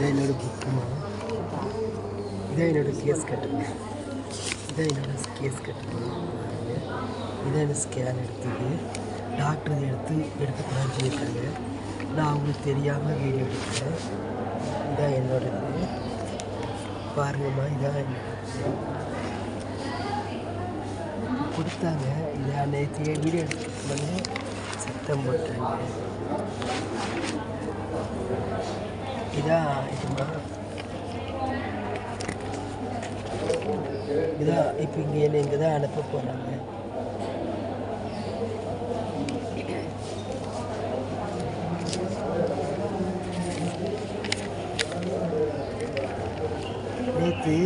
இதான் என்னோடய புக்குமா, இதான் என்னோடய கேஸ் கட்டுமா, இதான் என்னோடய கேஸ் கட்டுமா பாருங்க. இதான் என்ன ஸ்கேன் எடுத்தது. டாக்டர் எடுத்துக்கூடாதுன்னு சொல்லியிருக்காங்க. நான் அவங்களுக்கு தெரியாமல் வீடியோ எடுக்கிறேன். இதான் என்னோடது பாருங்கம்மா. இதான் என்னோடது கொடுத்தாங்க. இதை நேற்று வீடியோ எடுத்துட்டு சத்தம் போட்டாங்க. இதான் இதுமா, இதான் இப்போ இங்கே தான் அனுப்ப போகிறாங்க. நேற்று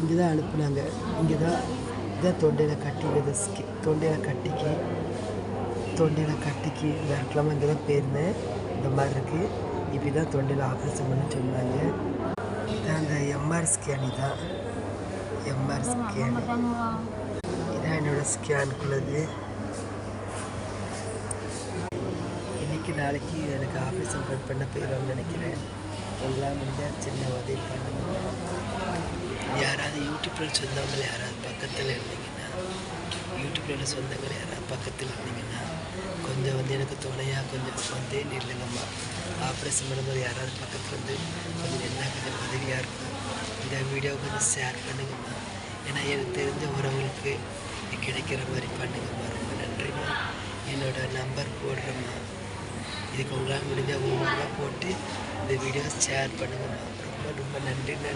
இங்கே தான் அனுப்புனாங்க. இதான் தொண்டையில் கட்டிக்கிறது. தொண்டையில் கட்டிக்கு இந்த இடத்துலாமல் இங்கே தான் போயிருந்தேன். இந்த மாதிரி இருக்குது. இப்போ தான் தொண்டையில் ஆப்ரேஷன் பண்ண சொன்னாங்க. இதான் அந்த எம்ஆர் ஸ்கேன். இதான் எம்ஆர் ஸ்கேன். இதான் என்னோடய ஸ்கேனுக்குள்ளது. இன்றைக்கி நாளைக்கு எனக்கு ஆப்ரேஷன் பண்ண போயிடுவாங்கன்னு நினைக்கிறேன். எல்லாம் முடிஞ்சால் சின்ன உதவி பண்ணுங்க. யாராவது யூடியூப்பில் சொந்தங்கள் யாராவது பக்கத்தில் இருந்தீங்கன்னா, யூடியூப்பில் சொந்தங்கள் யாராவது பக்கத்தில் இருந்தீங்கன்னா கொஞ்சம் எனக்கு துணையாக கொஞ்சம் நில்லுங்கம்மா. ஆப்ரேஷன் பண்ணும்போது யாராவது பக்கத்தில் கொஞ்சம் என்ன கொஞ்சம் உதவியாக இருக்கும். இந்த வீடியோவை கொஞ்சம் ஷேர் பண்ணுங்கம்மா. ஏன்னா எனக்கு தெரிஞ்ச உறவுகளுக்கு கிடைக்கிற மாதிரி பண்ணுங்கம்மா. ரொம்ப நன்றிம்மா. என்னோடய நம்பர் போடுறேம்மா. இதுக்கு உங்களால் முடிஞ்சால் ஒவ்வொருவா போட்டு இந்த வீடியோவை ஷேர் பண்ணுங்கம்மா. ரொம்ப ரொம்ப நன்றிம்மா.